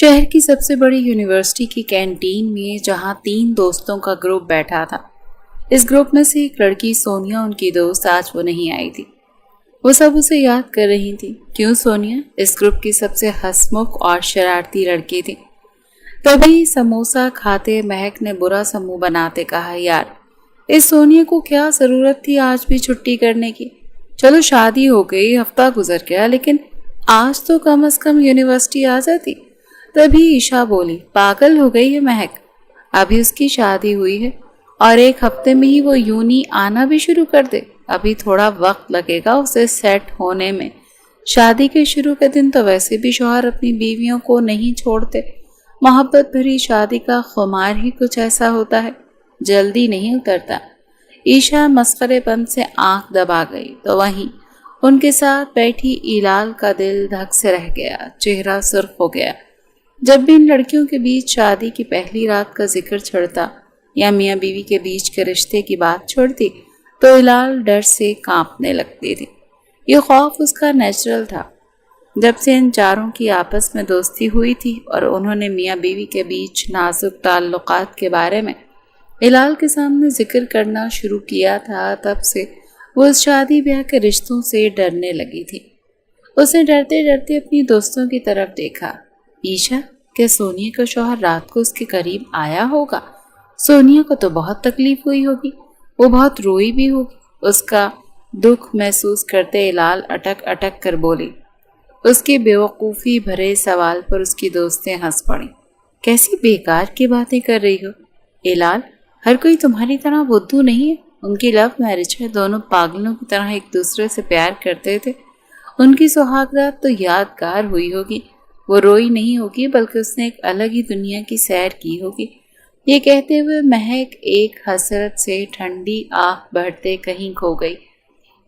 شہر کی سب سے بڑی یونیورسٹی کی کینٹین میں جہاں 3 دوستوں کا گروپ بیٹھا تھا، اس گروپ میں سے ایک لڑکی سونیا ان کی دوست آج وہ نہیں آئی تھی۔ وہ سب اسے یاد کر رہی تھی۔ کیوں سونیا اس گروپ کی سب سے ہنسمکھ اور شرارتی لڑکی تھی۔ تبھی سموسہ کھاتے مہک نے برا سا منہ بناتے کہا، یار اس سونیا کو کیا ضرورت تھی آج بھی چھٹی کرنے کی؟ چلو شادی ہو گئی، ہفتہ گزر گیا، لیکن آج تو کم از کم یونیورسٹی آ جاتی۔ تبھی عشا بولی، پاگل ہو گئی ہے مہک، ابھی اس کی شادی ہوئی ہے اور 1 ہفتے میں ہی وہ یونی آنا بھی شروع کر دے۔ ابھی تھوڑا وقت لگے گا اسے سیٹ ہونے میں۔ شادی کے شروع کے دن تو ویسے بھی شوہر اپنی بیویوں کو نہیں چھوڑتے۔ محبت بھری شادی کا خمار ہی کچھ ایسا ہوتا ہے، جلدی نہیں اترتا۔ عشا مسخرے پن سے آنکھ دبا گئی تو وہیں ان کے ساتھ بیٹھی ایلال کا دل دھک سے رہ گیا، چہرہ سرخ ہو گیا۔ جب بھی ان لڑکیوں کے بیچ شادی کی پہلی رات کا ذکر چھڑتا یا میاں بیوی کے بیچ کے رشتے کی بات چھڑتی تو ایلال ڈر سے کانپنے لگتی تھی۔ یہ خوف اس کا نیچرل تھا۔ جب سے ان چاروں کی آپس میں دوستی ہوئی تھی اور انہوں نے میاں بیوی کے بیچ نازک تعلقات کے بارے میں ایلال کے سامنے ذکر کرنا شروع کیا تھا، تب سے وہ اس شادی بیاہ کے رشتوں سے ڈرنے لگی تھی۔ اس نے ڈرتے ڈرتے اپنی دوستوں کی طرف دیکھا۔ عشا، کیا سونیا کا شوہر رات کو اس کے قریب آیا ہوگا؟ سونیا کو تو بہت تکلیف ہوئی ہوگی، وہ بہت روئی بھی ہوگی۔ اس کا دکھ محسوس کرتے ایلال اٹک اٹک کر بولی۔ اس کے بیوقوفی بھرے سوال پر اس کی دوستیں ہنس پڑیں۔ کیسی بیکار کی باتیں کر رہی ہو ایلال، ہر کوئی تمہاری طرح بدھو نہیں ہے۔ ان کی لو میرج ہے، دونوں پاگلوں کی طرح ایک دوسرے سے پیار کرتے تھے۔ ان کی سہاگ رات تو یادگار ہوئی ہوگی، وہ روئی نہیں ہوگی بلکہ اس نے ایک الگ ہی دنیا کی سیر کی ہوگی۔ یہ کہتے ہوئے مہک ایک حسرت سے ٹھنڈی آہ بھرتے کہیں کھو گئی۔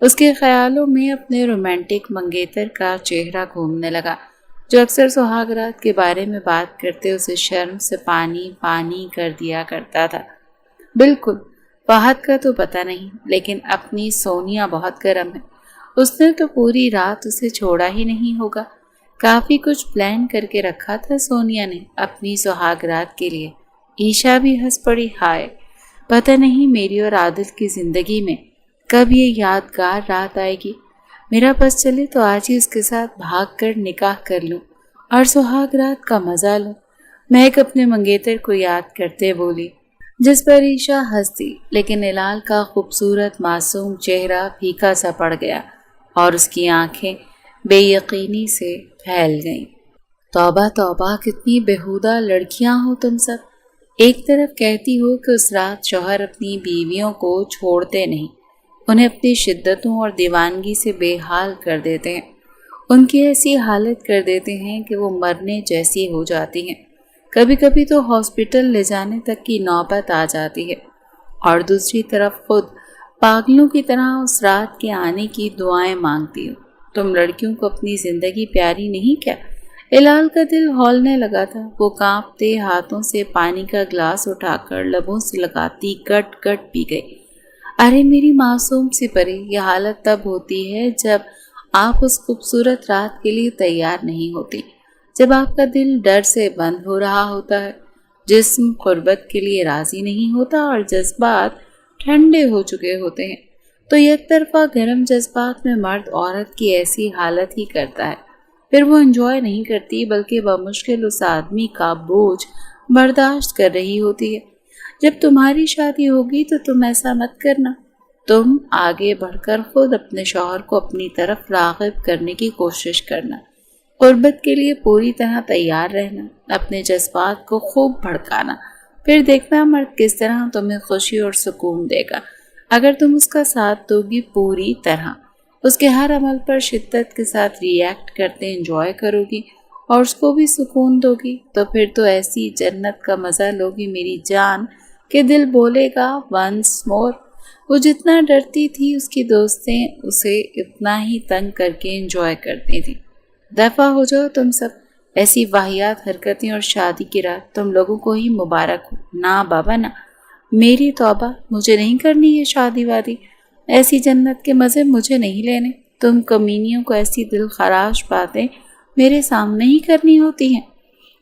اس کے خیالوں میں اپنے رومانٹک منگیتر کا چہرہ گھومنے لگا، جو اکثر سہاگ رات کے بارے میں بات کرتے اسے شرم سے پانی پانی کر دیا کرتا تھا۔ بالکل، فہد کا تو پتہ نہیں، لیکن اپنی سونیا بہت گرم ہے۔ اس نے تو پوری رات اسے چھوڑا ہی نہیں ہوگا۔ کافی کچھ پلان کر کے رکھا تھا سونیا نے اپنی سہاگ رات کے لیے۔ عشا بھی ہنس پڑی، ہائے پتہ نہیں میری اور عادل کی زندگی میں کب یہ یادگار رات آئے گی۔ میرا بس چلے تو آج ہی اس کے ساتھ بھاگ کر نکاح کر لوں اور سہاگ رات کا مزہ لوں۔ مہک اپنے منگیتر کو یاد کرتے بولی، جس پر عشا ہنس دی، لیکن ایلال کا خوبصورت معصوم چہرہ پھیکا سا پڑ گیا اور اس کی آنکھیں بے یقینی سے پھیل گئیں۔ توبہ توبہ، کتنی بےہودہ لڑکیاں ہو تم سب۔ ایک طرف کہتی ہو کہ اس رات شوہر اپنی بیویوں کو چھوڑتے نہیں، انہیں اپنی شدتوں اور دیوانگی سے بے حال کر دیتے ہیں، ان کی ایسی حالت کر دیتے ہیں کہ وہ مرنے جیسی ہو جاتی ہیں، کبھی کبھی تو ہاسپٹل لے جانے تک کی نوبت آ جاتی ہے، اور دوسری طرف خود پاگلوں کی طرح اس رات کے آنے کی دعائیں مانگتی ہو۔ تم لڑکیوں کو اپنی زندگی پیاری نہیں کیا؟ ایلال کا دل ہولنے لگا تھا۔ وہ کانپتے ہاتھوں سے پانی کا گلاس اٹھا کر لبوں سے لگاتی گٹ گٹ پی گئی۔ ارے میری معصوم سی پری، یہ حالت تب ہوتی ہے جب آپ اس خوبصورت رات کے لیے تیار نہیں ہوتی، جب آپ کا دل ڈر سے بند ہو رہا ہوتا ہے، جسم قربت کے لیے راضی نہیں ہوتا اور جذبات ٹھنڈے ہو چکے ہوتے ہیں۔ تو یک طرفہ گرم جذبات میں مرد عورت کی ایسی حالت ہی کرتا ہے، پھر وہ انجوائے نہیں کرتی بلکہ بمشکل اس آدمی کا بوجھ برداشت کر رہی ہوتی ہے۔ جب تمہاری شادی ہوگی تو تم ایسا مت کرنا، تم آگے بڑھ کر خود اپنے شوہر کو اپنی طرف راغب کرنے کی کوشش کرنا، قربت کے لیے پوری طرح تیار رہنا، اپنے جذبات کو خوب بھڑکانا، پھر دیکھنا مرد کس طرح تمہیں خوشی اور سکون دے گا۔ اگر تم اس کا ساتھ دو گی پوری طرح، اس کے ہر عمل پر شدت کے ساتھ ری ایکٹ کرتے انجوائے کرو گی اور اس کو بھی سکون دو گی، تو پھر تو ایسی جنت کا مزہ لوگی میری جان کہ دل بولے گا ونس مور۔ وہ جتنا ڈرتی تھی اس کی دوستیں اسے اتنا ہی تنگ کر کے انجوائے کرتی تھی۔ دفع ہو جاؤ تم سب، ایسی واہیات حرکتیں اور شادی کی رات تم لوگوں کو ہی مبارک ہو۔ نہ بابا نہ، میری توبہ، مجھے نہیں کرنی یہ شادی وادی، ایسی جنت کے مزے مجھے نہیں لینے۔ تم کمینیوں کو ایسی دل خراش باتیں میرے سامنے ہی کرنی ہوتی ہیں۔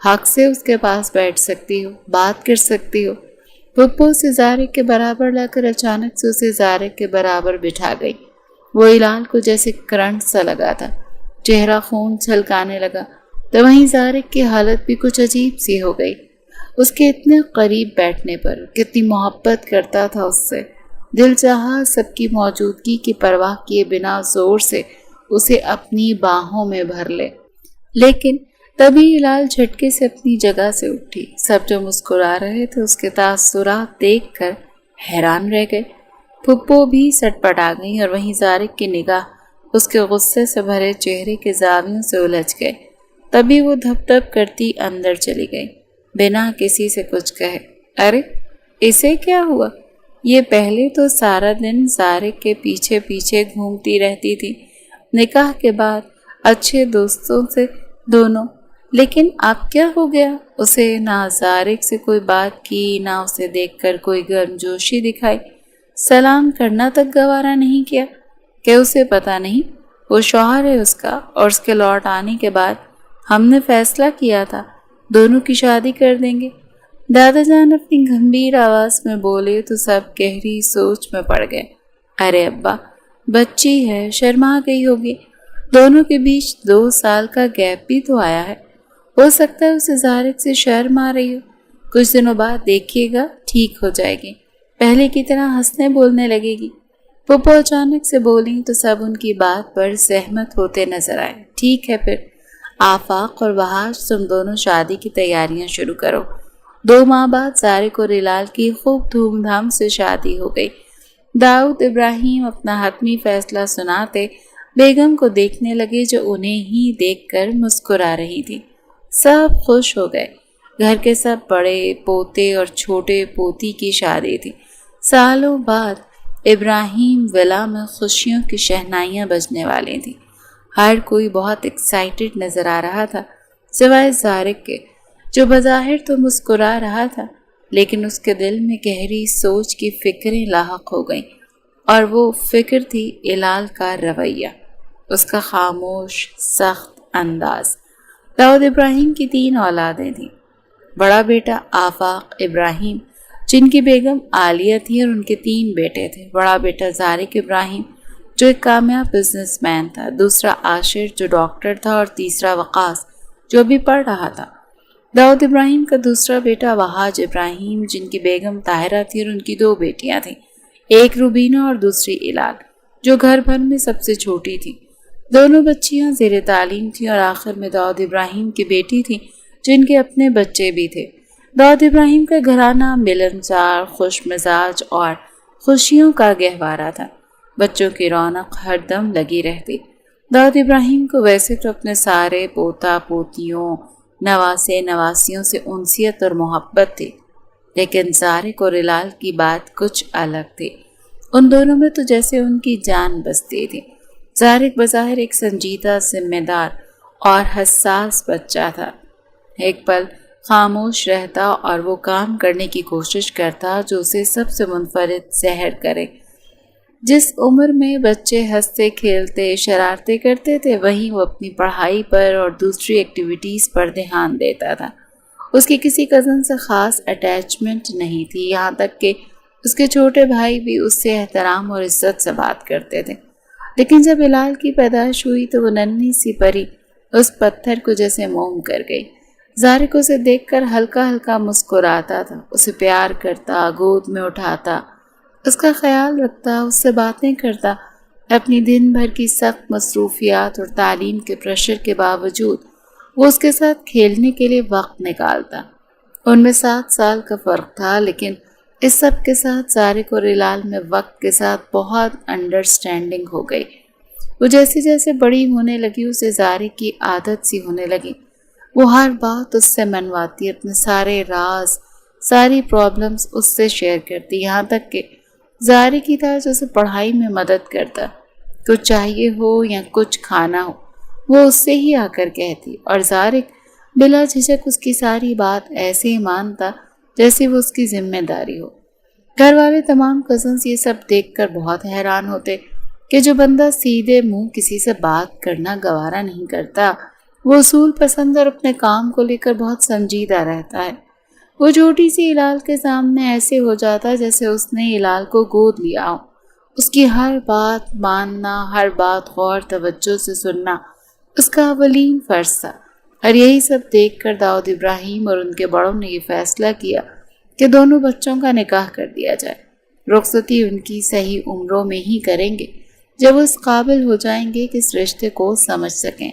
حق سے اس کے پاس بیٹھ سکتی ہو، بات کر سکتی ہو۔ پھپھو اسے زارق کے برابر لا کر اچانک سے اسے زارق کے برابر بٹھا گئی۔ وہ ہلال کو جیسے کرنٹ سا لگا تھا، چہرہ خون چھلکانے لگا، تو وہیں زارق کی حالت بھی کچھ عجیب سی ہو گئی۔ اس کے اتنے قریب بیٹھنے پر کتنی محبت کرتا تھا اس سے، دل چاہا سب کی موجودگی کی پرواہ کیے بنا زور سے اسے اپنی باہوں میں بھر لے۔ لیکن تبھی ہلال جھٹکے سے اپنی جگہ سے اٹھی۔ سب جو مسکرا رہے تھے اس کے تاثرات دیکھ کر حیران رہ گئے۔ پھپھو بھی سٹ پٹ آ گئی اور وہیں زارق کی نگاہ اس کے غصے سے بھرے چہرے کے زاویوں سے الجھ گئے۔ تبھی وہ دھپ دھپ کرتی اندر چلی گئی بنا کسی سے کچھ کہے۔ ارے اسے کیا ہوا؟ یہ پہلے تو سارا دن زارق کے پیچھے پیچھے گھومتی رہتی تھی، نکاح کے بعد اچھے دوستوں سے دونوں، لیکن اب کیا ہو گیا؟ اسے نہ زارق سے کوئی بات کی، نہ اسے دیکھ کر کوئی گرمجوشی دکھائی، سلام کرنا تک گوارا نہیں کیا کہ اسے پتہ نہیں وہ شوہر ہے اس کا، اور اس کے لوٹ آنے کے بعد ہم نے فیصلہ کیا تھا دونوں کی شادی کر دیں گے۔ دادا جان اپنی گمبھیر آواز میں بولے تو سب گہری سوچ میں پڑ گئے۔ ارے ابا، بچی ہے، شرما گئی ہوگی، دونوں کے بیچ 2 سال کا گیپ بھی تو آیا ہے، ہو سکتا ہے اسے زارق سے شرم آ رہی ہو، کچھ دنوں بعد دیکھیے گا ٹھیک ہو جائے گی، پہلے کی طرح ہنسنے بولنے لگے گی۔ پھپھو اچانک سے بولیں تو سب ان کی بات پر سہمت ہوتے نظر آئے۔ ٹھیک ہے پھر آفاق اور وحاش تم دونوں شادی کی تیاریاں شروع کرو۔ 2 ماہ بعد زارق اور ہلال کی خوب دھوم دھام سے شادی ہو گئی۔ داؤد ابراہیم اپنا حتمی فیصلہ سناتے بیگم کو دیکھنے لگے جو انہیں ہی دیکھ کر مسکرا رہی تھی۔ سب خوش ہو گئے۔ گھر کے سب بڑے پوتے اور چھوٹے پوتی کی شادی تھی۔ سالوں بعد ابراہیم ولا میں خوشیوں کی شہنائیاں بجنے والی تھیں۔ ہر کوئی بہت ایکسائٹڈ نظر آ رہا تھا سوائے زارق کے، جو بظاہر تو مسکرا رہا تھا لیکن اس کے دل میں گہری سوچ کی فکریں لاحق ہو گئیں، اور وہ فکر تھی ہلال کا رویہ، اس کا خاموش سخت انداز۔ داؤد ابراہیم کی 3 اولادیں تھیں۔ بڑا بیٹا آفاق ابراہیم جن کی بیگم عالیہ تھی، اور ان کے 3 بیٹے تھے۔ بڑا بیٹا زارق ابراہیم جو ایک کامیاب بزنس مین تھا، دوسرا عاشر جو ڈاکٹر تھا، اور تیسرا وقاص جو بھی پڑھ رہا تھا۔ داؤد ابراہیم کا دوسرا بیٹا وحاج ابراہیم جن کی بیگم طاہرہ تھی اور ان کی 2 بیٹیاں تھیں، ایک روبینہ اور دوسری ہلال جو گھر بھر میں سب سے چھوٹی تھی۔ دونوں بچیاں زیر تعلیم تھیں، اور آخر میں داؤد ابراہیم کی بیٹی تھی جن کے اپنے بچے بھی تھے۔ داؤد ابراہیم کا گھرانہ ملنسار، خوش مزاج اور خوشیوں کا گہوارہ تھا۔ بچوں کی رونق ہر دم لگی رہتی۔ داؤد ابراہیم کو ویسے تو اپنے سارے پوتا پوتیوں، نواسے نواسیوں سے انسیت اور محبت تھی، لیکن زارق اور ہلال کی بات کچھ الگ تھی۔ ان دونوں میں تو جیسے ان کی جان بستی تھی۔ زارق بظاہر ایک سنجیدہ، ذمہ دار اور حساس بچہ تھا۔ ایک پل خاموش رہتا اور وہ کام کرنے کی کوشش کرتا جو اسے سب سے منفرد ظاہر کرے۔ جس عمر میں بچے ہنستے کھیلتے شرارتیں کرتے تھے، وہیں وہ اپنی پڑھائی پر اور دوسری ایکٹیویٹیز پر دھیان دیتا تھا۔ اس کی کسی کزن سے خاص اٹیچمنٹ نہیں تھی، یہاں تک کہ اس کے چھوٹے بھائی بھی اس سے احترام اور عزت سے بات کرتے تھے۔ لیکن جب ہلال کی پیدائش ہوئی تو وہ ننھی سی پری اس پتھر کو جیسے موم کر گئی۔ زارق اسے دیکھ کر ہلکا ہلکا مسکراتا تھا، اسے پیار کرتا، گود میں اٹھاتا، اس کا خیال رکھتا، اس سے باتیں کرتا۔ اپنی دن بھر کی سخت مصروفیات اور تعلیم کے پریشر کے باوجود وہ اس کے ساتھ کھیلنے کے لیے وقت نکالتا۔ ان میں 7 سال کا فرق تھا، لیکن اس سب کے ساتھ زارق اور ہلال میں وقت کے ساتھ بہت انڈرسٹینڈنگ ہو گئی۔ وہ جیسے جیسے بڑی ہونے لگی اسے زارق کی عادت سی ہونے لگی۔ وہ ہر بات اس سے منواتی، اپنے سارے راز، ساری پرابلمز اس سے شیئر کرتی، یہاں تک کہ زارق ہی تھا جو اسے پڑھائی میں مدد کرتا۔ کچھ چاہیے ہو یا کچھ کھانا ہو وہ اس سے ہی آ کر کہتی، اور زارق بلا جھجک اس کی ساری بات ایسے ہی مانتا جیسے وہ اس کی ذمہ داری ہو۔ گھر والے تمام کزنز یہ سب دیکھ کر بہت حیران ہوتے کہ جو بندہ سیدھے منہ کسی سے بات کرنا گوارا نہیں کرتا، وہ اصول پسند اور اپنے کام کو لے کر بہت سنجیدہ رہتا ہے۔ وہ چھوٹی سی ہلال کے سامنے ایسے ہو جاتا جیسے اس نے ہلال کو گود لیا ہو۔ اس کی ہر بات ماننا، ہر بات غور توجہ سے سننا اس کا اولین فرض تھا۔ اور یہی سب دیکھ کر داؤد ابراہیم اور ان کے بڑوں نے یہ فیصلہ کیا کہ دونوں بچوں کا نکاح کر دیا جائے۔ رخصتی ان کی صحیح عمروں میں ہی کریں گے جب وہ اس قابل ہو جائیں گے کہ اس رشتے کو سمجھ سکیں۔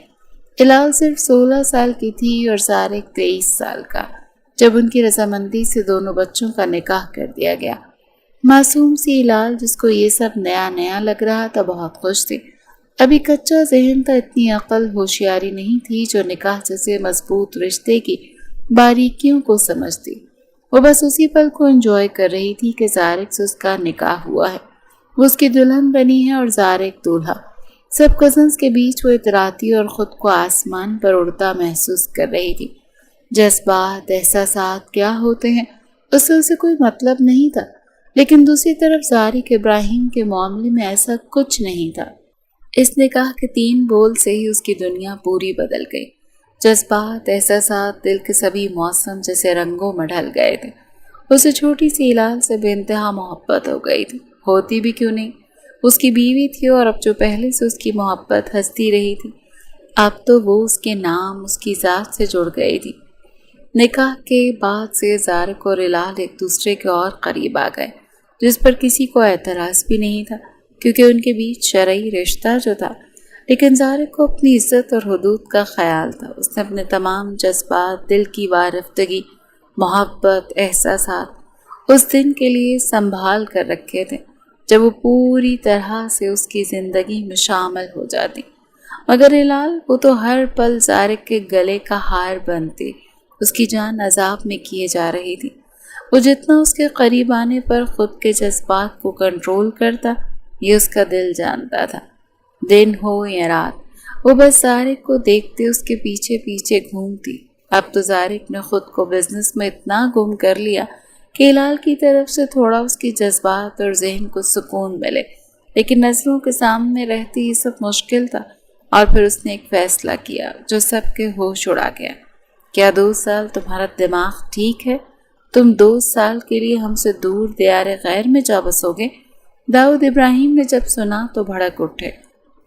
ہلال صرف 16 سال کی تھی اور زارق 23 سال کا جب ان کی رضامندی سے دونوں بچوں کا نکاح کر دیا گیا۔ معصوم سی ہلال جس کو یہ سب نیا نیا لگ رہا تھا بہت خوش تھی۔ ابھی کچا ذہن تھا، اتنی عقل ہوشیاری نہیں تھی جو نکاح جیسے مضبوط رشتے کی باریکیوں کو سمجھتی۔ وہ بس اسی پل کو انجوائے کر رہی تھی کہ زارق سے اس کا نکاح ہوا ہے، وہ اس کی دلہن بنی ہے اور زارق دولہا۔ سب کزنز کے بیچ وہ اطراتی اور خود کو آسمان پر اڑتا محسوس کر رہی تھی۔ جذبات، احساسات کیا ہوتے ہیں اس سے اسے کوئی مطلب نہیں تھا، لیکن دوسری طرف زارق ابراہیم کے معاملے میں ایسا کچھ نہیں تھا۔ اس نکاح کے 3 بول سے ہی اس کی دنیا پوری بدل گئی۔ جذبات، احساسات دل کے سبھی موسم جیسے رنگوں میں ڈھل گئے تھے۔ اسے چھوٹی سی ہلال سے بے انتہا محبت ہو گئی تھی، ہوتی بھی کیوں نہیں، اس کی بیوی تھی اور اب جو پہلے سے اس کی محبت ہنستی رہی تھی، اب تو وہ اس کے نام، اس کی ذات سے جڑ گئی تھی۔ نکاح کے بعد سے زارق اور ہلال ایک دوسرے کے اور قریب آ گئے، جس پر کسی کو اعتراض بھی نہیں تھا کیونکہ ان کے بیچ شرعی رشتہ جو تھا۔ لیکن زارق کو اپنی عزت اور حدود کا خیال تھا۔ اس نے اپنے تمام جذبات، دل کی وارفتگی، محبت، احساسات اس دن کے لیے سنبھال کر رکھے تھے جب وہ پوری طرح سے اس کی زندگی میں شامل ہو جاتی۔ مگر ہلال، وہ تو ہر پل زارق کے گلے کا ہار بنتی، اس کی جان عذاب میں کیے جا رہی تھی۔ وہ جتنا اس کے قریب آنے پر خود کے جذبات کو کنٹرول کرتا، یہ اس کا دل جانتا تھا۔ دن ہو یا رات، وہ بس زارق کو دیکھتے اس کے پیچھے پیچھے گھومتی۔ اب تو زارق نے خود کو بزنس میں اتنا گم کر لیا کہ ہلال کی طرف سے تھوڑا اس کی جذبات اور ذہن کو سکون ملے، لیکن نظروں کے سامنے رہتے یہ سب مشکل تھا۔ اور پھر اس نے ایک فیصلہ کیا جو سب کے ہوش اڑا گیا۔ کیا 2 سال تمہارا دماغ ٹھیک ہے؟ تم 2 سال کے لیے ہم سے دور دیار غیر میں جا بسو گے؟ داؤد ابراہیم نے جب سنا تو بھڑک اٹھے۔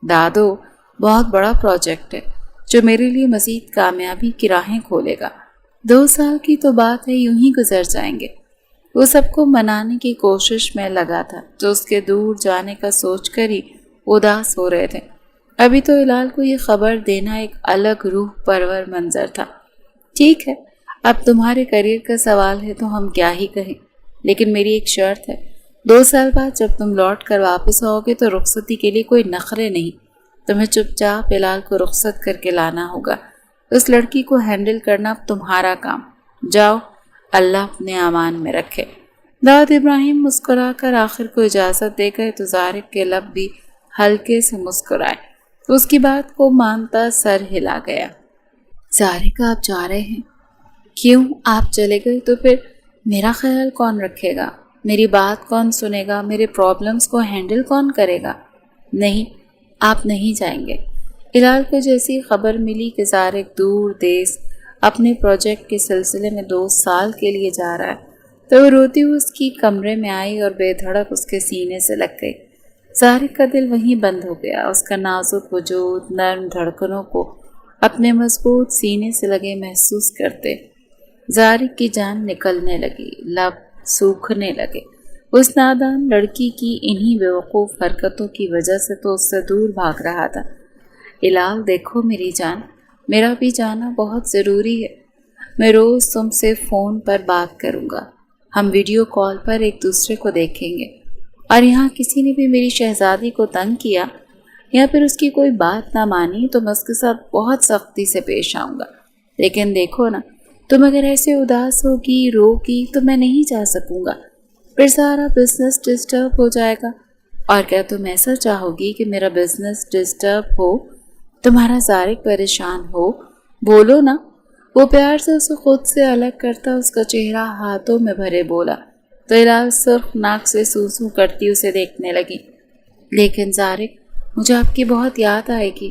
دادو، بہت بڑا پروجیکٹ ہے جو میرے لیے مزید کامیابی کی راہیں کھولے گا۔ 2 سال کی تو بات ہے، یوں ہی گزر جائیں گے۔ وہ سب کو منانے کی کوشش میں لگا تھا جو اس کے دور جانے کا سوچ کر ہی اداس ہو رہے تھے۔ ابھی تو ہلال کو یہ خبر دینا ایک الگ روح پرور منظر تھا۔ ٹھیک ہے، اب تمہارے کریئر کا سوال ہے تو ہم کیا ہی کہیں، لیکن میری ایک شرط ہے۔ 2 سال بعد جب تم لوٹ کر واپس آؤ گے تو رخصتی کے لیے کوئی نخرے نہیں، تمہیں چپ چاپ ہلال کو رخصت کر کے لانا ہوگا۔ اس لڑکی کو ہینڈل کرنا اب تمہارا کام۔ جاؤ، اللہ اپنے امان میں رکھے۔ داؤد ابراہیم مسکرا کر آخر کو اجازت دے گئے تو زارق کے لب بھی ہلکے سے مسکرائے۔ اس کی بات کو مانتا سر ہلا گیا۔ زارق، آپ جا رہے ہیں؟ کیوں؟ آپ چلے گئے تو پھر میرا خیال کون رکھے گا؟ میری بات کون سنے گا؟ میرے پرابلمز کو ہینڈل کون کرے گا؟ نہیں، آپ نہیں جائیں گے۔ ہلال کو جیسی خبر ملی کہ زارق دور دیس اپنے پروجیکٹ کے سلسلے میں 2 سال کے لیے جا رہا ہے تو وہ روتی ہوئی اس کی کمرے میں آئی اور بے دھڑک اس کے سینے سے لگ گئی۔ زارق کا دل وہیں بند ہو گیا، اس کا نازک وجود نرم دھڑکنوں کو اپنے مضبوط سینے سے لگے محسوس کرتے زارق کی جان نکلنے لگی، لب سوکھنے لگے۔ اس نادان لڑکی کی انہی بیوقوف حرکتوں کی وجہ سے تو اس سے دور بھاگ رہا تھا۔ ہلال، دیکھو میری جان، میرا بھی جانا بہت ضروری ہے۔ میں روز تم سے فون پر بات کروں گا، ہم ویڈیو کال پر ایک دوسرے کو دیکھیں گے، اور یہاں کسی نے بھی میری شہزادی کو تنگ کیا یا پھر اس کی کوئی بات نہ مانی تو میں اس کے ساتھ بہت سختی سے پیش آؤں گا۔ لیکن دیکھو نا، تم اگر ایسے اداس ہوگی، روگی تو میں نہیں جا سکوں گا، پھر سارا بزنس ڈسٹرب ہو جائے گا۔ اور کیا تم ایسا چاہو گی کہ میرا بزنس ڈسٹرب ہو، تمہارا زارق پریشان ہو؟ بولو نا۔ وہ پیار سے اسے خود سے الگ کرتا اس کا چہرہ ہاتھوں میں بھرے بولا تو ہلال سرخ ناک سے سوسو کرتی اسے دیکھنے لگی۔ لیکن زارق، مجھے آپ کی بہت یاد آئے گی،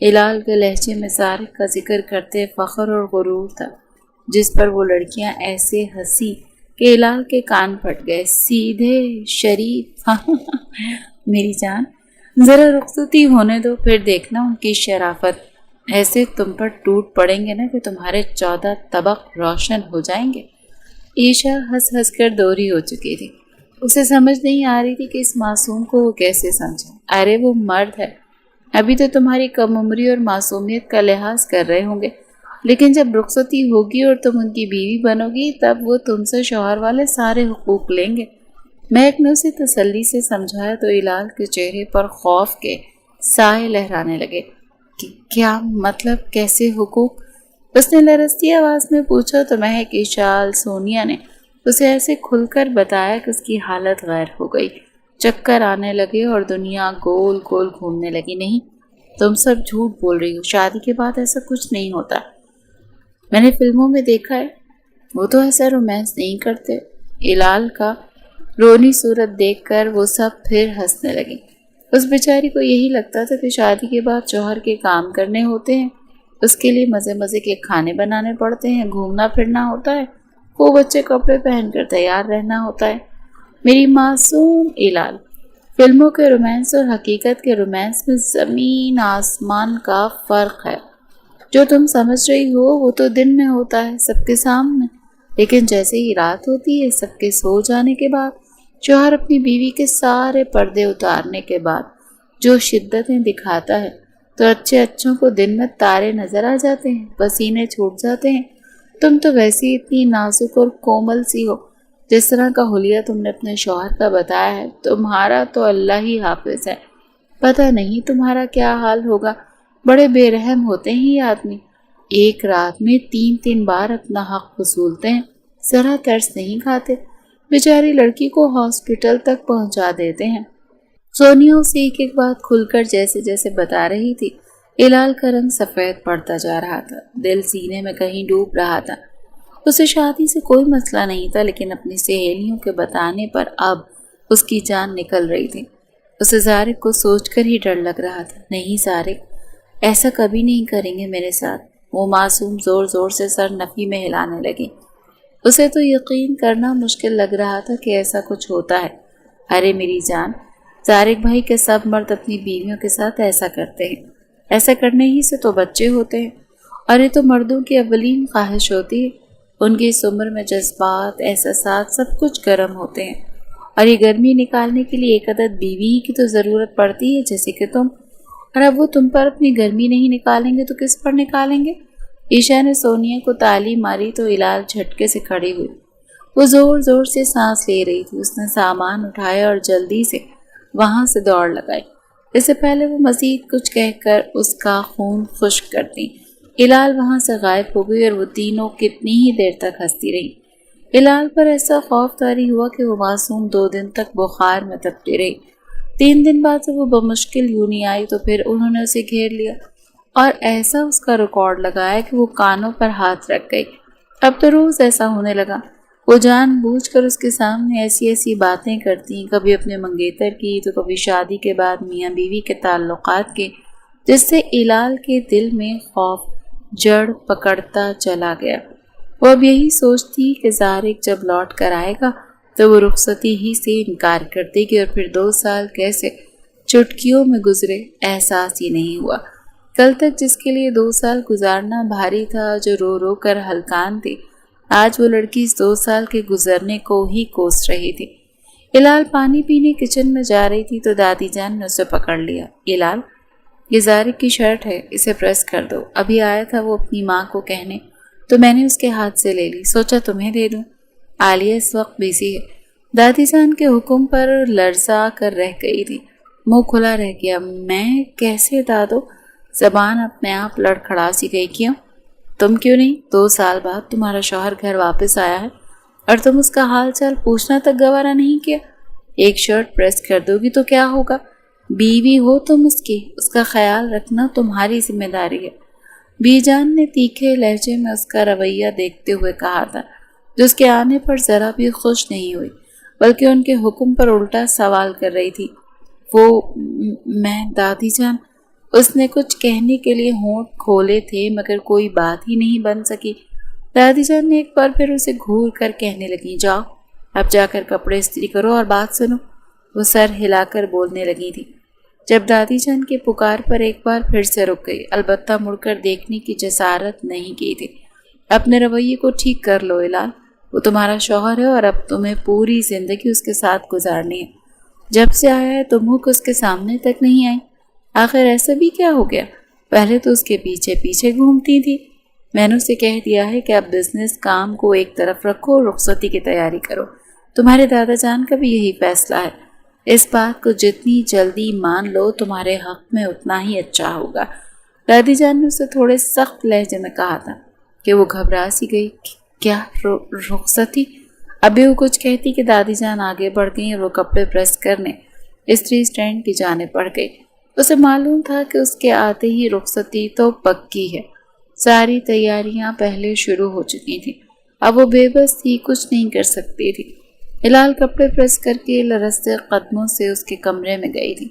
الال کے لہجے میں زارق کا ذکر کرتے فخر اور غرور تھا، جس پر وہ لڑکیاں ایسے ہنسی کہ الال کے کان پھٹ گئے۔ سیدھے شریف میری جان، ذرا رخصتی ہونے دو، پھر دیکھنا ان کی شرافت، ایسے تم پر ٹوٹ پڑیں گے نا کہ تمہارے 14 طبق روشن ہو جائیں گے۔ عیشا ہنس ہنس کر دوری ہو چکی تھی، اسے سمجھ نہیں آ رہی تھی کہ اس معصوم کو وہ کیسے سمجھے۔ ارے وہ مرد ہے، ابھی تو تمہاری کم عمری اور معصومیت کا لحاظ کر رہے ہوں گے، لیکن جب رخصتی ہوگی اور تم ان کی بیوی بنو گی تب وہ تم سے شوہر والے سارے حقوق لیں گے۔ مہک نے اسے تسلی سے سمجھایا تو الال کے چہرے پر خوف کے سائے لہرانے لگے۔ کیا مطلب، کیسے حقوق؟ اس نے لرزتی آواز میں پوچھا تو مہک، ایشال، سونیا نے اسے ایسے کھل کر بتایا کہ اس کی حالت غیر ہو گئی، چکر آنے لگے اور دنیا گول گول گھومنے لگی۔ نہیں، تم سب جھوٹ بول رہی ہو، شادی کے بعد ایسا کچھ نہیں ہوتا، میں نے فلموں میں دیکھا ہے، وہ تو ایسا رومانس نہیں کرتے۔ الال کا رونی صورت دیکھ کر وہ سب پھر ہنسنے لگی۔ اس بیچاری کو یہی لگتا تھا کہ شادی کے بعد شوہر کے کام کرنے ہوتے ہیں، اس کے لیے مزے مزے کے کھانے بنانے پڑتے ہیں، گھومنا پھرنا ہوتا ہے، خوب اچھے کپڑے پہن کر تیار رہنا ہوتا ہے۔ میری معصوم الال، فلموں کے رومانس اور حقیقت کے رومانس میں زمین آسمان کا فرق ہے۔ جو تم سمجھ رہی ہو وہ تو دن میں ہوتا ہے سب کے سامنے، لیکن جیسے ہی رات ہوتی ہے سب کے سو جانے کے بعد، شوہر اپنی بیوی کے سارے پردے اتارنے کے بعد جو شدتیں دکھاتا ہے تو اچھے اچھوں کو دن میں تارے نظر آ جاتے ہیں، پسینے چھوٹ جاتے ہیں۔ تم تو ویسی اتنی نازک اور کومل سی ہو، جس طرح کا حلیہ تم نے اپنے شوہر کا بتایا ہے، تمہارا تو اللہ ہی حافظ ہے، پتہ نہیں تمہارا کیا حال ہوگا۔ بڑے بے رحم ہوتے ہیں یہ آدمی، ایک رات میں 3 بار اپنا حق وصولتے ہیں، ذرا ترس نہیں کھاتے، بیچاری لڑکی کو ہاسپٹل تک پہنچا دیتے ہیں۔ سونیا اسے ایک ایک بات کھل کر جیسے جیسے بتا رہی تھی، الال کا رنگ سفید پڑتا جا رہا تھا، دل سینے میں کہیں ڈوب رہا تھا۔ اسے شادی سے کوئی مسئلہ نہیں تھا، لیکن اپنی سہیلیوں کے بتانے پر اب اس کی جان نکل رہی تھی۔ اسے زارق کو سوچ کر ہی ڈر لگ رہا تھا۔ نہیں زارق، ایسا کبھی نہیں کریں گے میرے ساتھ۔ وہ معصوم زور زور سے سر نفی میں ہلانے لگی۔ اسے تو یقین کرنا مشکل لگ رہا تھا کہ ایسا کچھ ہوتا ہے۔ ارے میری جان، زارق بھائی کے سب مرد اپنی بیویوں کے ساتھ ایسا کرتے ہیں، ایسا کرنے ہی سے تو بچے ہوتے ہیں، اور یہ تو مردوں کی اولین خواہش ہوتی ہے۔ ان کی اس عمر میں جذبات، احساسات سب کچھ گرم ہوتے ہیں، اور یہ گرمی نکالنے کے لیے ایک عدد بیوی کی تو ضرورت پڑتی ہے، جیسے کہ تم۔ اور اب وہ تم پر اپنی گرمی نہیں نکالیں گے تو کس پر نکالیں گے؟ عیشا نے سونیا کو تالی ماری تو الال جھٹکے سے کھڑی ہوئی۔ وہ زور زور سے سانس لے رہی تھی۔ اس نے سامان اٹھایا اور جلدی سے وہاں سے دوڑ لگائی، اس سے پہلے وہ مزید کچھ کہہ کر اس کا خون خشک کرتی۔ الال وہاں سے غائب ہو گئی اور وہ تینوں کتنی ہی دیر تک ہنستی رہی۔ الال پر ایسا خوف طاری ہوا کہ وہ معصوم 2 دن تک بخار میں تپتی رہی۔ 3 دن بعد جب وہ بمشکل یوں نہیں آئی تو پھر انہوں نے اسے گھیر لیا اور ایسا اس کا ریکارڈ لگایا کہ وہ کانوں پر ہاتھ رکھ گئی۔ اب تو روز ایسا ہونے لگا، وہ جان بوجھ کر اس کے سامنے ایسی ایسی باتیں کرتی، کبھی اپنے منگیتر کی تو کبھی شادی کے بعد میاں بیوی کے تعلقات کے، جس سے الال کے دل میں خوف جڑ پکڑتا چلا گیا۔ وہ اب یہی سوچتی کہ زارق جب لوٹ کر آئے گا تو وہ رخصتی ہی سے انکار کر دے گی، اور پھر 2 سال کیسے چٹکیوں میں گزرے احساس ہی نہیں ہوا۔ کل تک جس کے لیے 2 سال گزارنا بھاری تھا، جو رو رو کر ہلکان تھی، آج وہ لڑکی اس 2 سال کے گزرنے کو ہی کوس رہی تھی۔ الال پانی پینے کچن میں جا رہی تھی تو دادی جان نے اسے پکڑ لیا۔ الال، یہ زارق کی شرٹ ہے، اسے پریس کر دو، ابھی آیا تھا وہ اپنی ماں کو کہنے تو میں نے اس کے ہاتھ سے لے لی، سوچا تمہیں دے دوں، عالیہ اس وقت بیزی ہے۔ دادی جان کے حکم پر لرزا کر رہ گئی تھی، منہ کھلا رہ گیا۔ میں کیسے دادو؟ زبان اپنے آپ لڑکھڑا سی گئی۔ کیوں؟ تم کیوں نہیں؟ 2 سال بعد تمہارا شوہر گھر واپس آیا ہے اور تم اس کا حال چال پوچھنا تک گوارا نہیں کیا۔ ایک شرٹ پریس کر دو گی تو کیا ہوگا؟ بیوی ہو تم اس کی، اس کا خیال رکھنا تمہاری ذمہ داری ہے۔ بی جان نے تیکھے لہجے میں اس کا رویہ دیکھتے ہوئے کہا تھا، جو اس کے آنے پر ذرا بھی خوش نہیں ہوئی، بلکہ ان کے حکم پر الٹا سوال کر رہی تھی۔ وہ میں دادی جان، اس نے کچھ کہنے کے لیے ہونٹ کھولے تھے مگر کوئی بات ہی نہیں بن سکی۔ دادی جان نے ایک بار پھر اسے گھور کر کہنے لگی، جاؤ اب جا کر کپڑے استری کرو اور بات سنو۔ وہ سر ہلا کر بولنے لگی تھی جب دادی جان کے پکار پر ایک بار پھر سے رک گئی، البتہ مڑ کر دیکھنے کی جسارت نہیں کی تھی۔ اپنے رویے کو ٹھیک کر لو الال، وہ تمہارا شوہر ہے اور اب تمہیں پوری زندگی اس کے ساتھ گزارنی ہے۔ جب سے آیا ہے تم اس کے سامنے تک نہیں آئی، آخر ایسا بھی کیا ہو گیا؟ پہلے تو اس کے پیچھے پیچھے گھومتی تھی۔ میں نے اسے کہہ دیا ہے کہ اب بزنس کام کو ایک طرف رکھو اور رخصتی کی تیاری کرو۔ تمہارے دادا جان کا بھی یہی فیصلہ ہے۔ اس بات کو جتنی جلدی مان لو تمہارے حق میں اتنا ہی اچھا ہوگا۔ دادی جان نے اسے تھوڑے سخت لہجے میں کہا تھا کہ وہ گھبرا سی گئی۔ کیا رخصتی؟ ابھی وہ کچھ کہتی کہ دادی جان آگے بڑھ گئیں اور وہ کپڑے پریس کرنے استری اسٹینڈ کی جانب بڑھ گئی۔ اسے معلوم تھا کہ اس کے آتے ہی رخصتی تو پکی ہے۔ ساری تیاریاں پہلے شروع ہو چکی تھیں۔ اب وہ بے بس تھی، کچھ نہیں کر سکتی تھی۔ الال کپڑے پریس کر کے لرزتے قدموں سے اس کے کمرے میں گئی تھی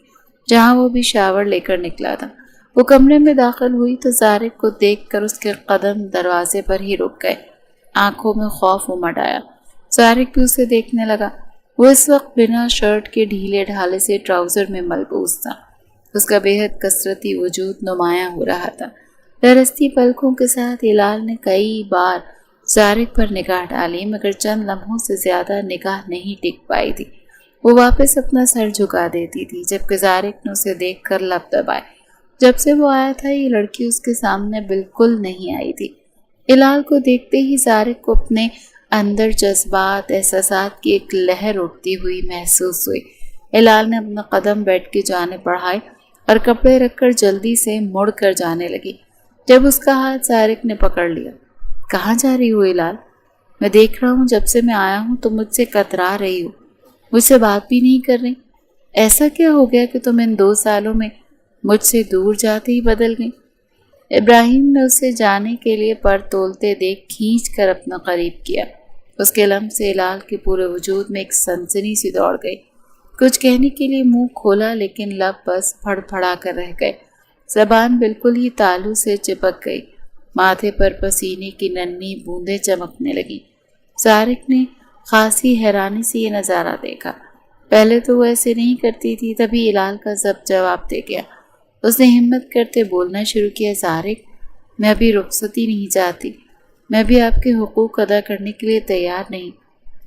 جہاں وہ بھی شاور لے کر نکلا تھا۔ وہ کمرے میں داخل ہوئی تو زارق کو دیکھ کر اس کے قدم دروازے پر ہی رک گئے۔ آنکھوں میں خوف امڈ آیا۔ زارق بھی اسے دیکھنے لگا۔ وہ اس وقت بنا شرٹ کے ڈھیلے ڈھالے سے ٹراؤزر میں ملبوس تھا۔ اس کا بے حد کثرتی وجود نمایاں ہو رہا تھا۔ لرزتی پلکوں کے ساتھ الال نے کئی بار زارق پر نگاہ ڈالی مگر چند لمحوں سے زیادہ نگاہ نہیں ٹک پائی تھی۔ وہ واپس اپنا سر جھکا دیتی تھی جبکہ زارق نے اسے دیکھ کر لب دبائے۔ جب سے وہ آیا تھا یہ لڑکی اس کے سامنے بالکل نہیں آئی تھی۔ الال کو دیکھتے ہی زارق کو اپنے اندر جذبات احساسات کی ایک لہر اٹھتی ہوئی محسوس ہوئی۔ الال نے اپنا قدم بیٹھ کے جانب بڑھائے اور کپڑے رکھ کر جلدی سے مڑ کر جانے لگی جب اس کا ہاتھ زارق نے پکڑ لیا۔ کہاں جا رہی ہو الال؟ میں دیکھ رہا ہوں جب سے میں آیا ہوں تم مجھ سے کترا رہی ہو، مجھ سے بات بھی نہیں کر رہی۔ ایسا کیا ہو گیا کہ تم ان 2 سالوں میں مجھ سے دور جاتے ہی بدل گئی؟ ابراہیم نے اسے جانے کے لیے پر تولتے دیکھ کھینچ کر اپنا قریب کیا۔ اس کے لمس سے الال کے پورے وجود میں ایک سنسنی سی دوڑ گئی۔ کچھ کہنے کے لیے منہ کھولا لیکن لب بس پھڑ پھڑا کر رہ گئے۔ زبان بالکل ہی تالو سے چپک گئی۔ ماتھے پر پسینے کی ننھی بوندیں چمکنے لگیں۔ زارق نے خاصی حیرانی سے یہ نظارہ دیکھا۔ پہلے تو وہ ایسے نہیں کرتی تھی، تبھی الال کا ضبط جواب دے گیا۔ اس نے ہمت کرتے بولنا شروع کیا، زارق میں ابھی رخصتی نہیں چاہتی، میں بھی آپ کے حقوق ادا کرنے کے لیے تیار نہیں،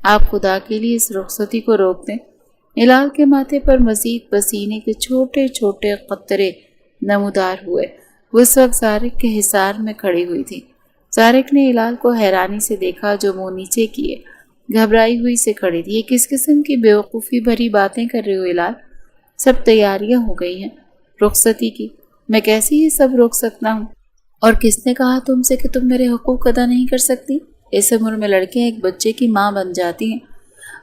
آپ خدا کے لیے اس رخصتی کو روک دیں۔ الال کے ماتھے پر مزید پسینے کے چھوٹے چھوٹے قطرے نمودار ہوئے۔ وہ اس وقت زارق کے حصار میں کھڑی ہوئی تھی۔ زارق نے الال کو حیرانی سے دیکھا جو منہ نیچے کیے گھبرائی ہوئی سے کھڑی تھی۔ یہ کس قسم کی بیوقوفی بھری باتیں کر رہی ہو الال؟ سب تیاریاں ہو گئی ہیں رخصتی کی، میں کیسے یہ سب روک سکتا ہوں؟ اور کس نے کہا تم سے کہ تم میرے حقوق ادا نہیں کر سکتی؟ اس عمر میں لڑکیاں ایک بچے کی ماں بن جاتی ہیں،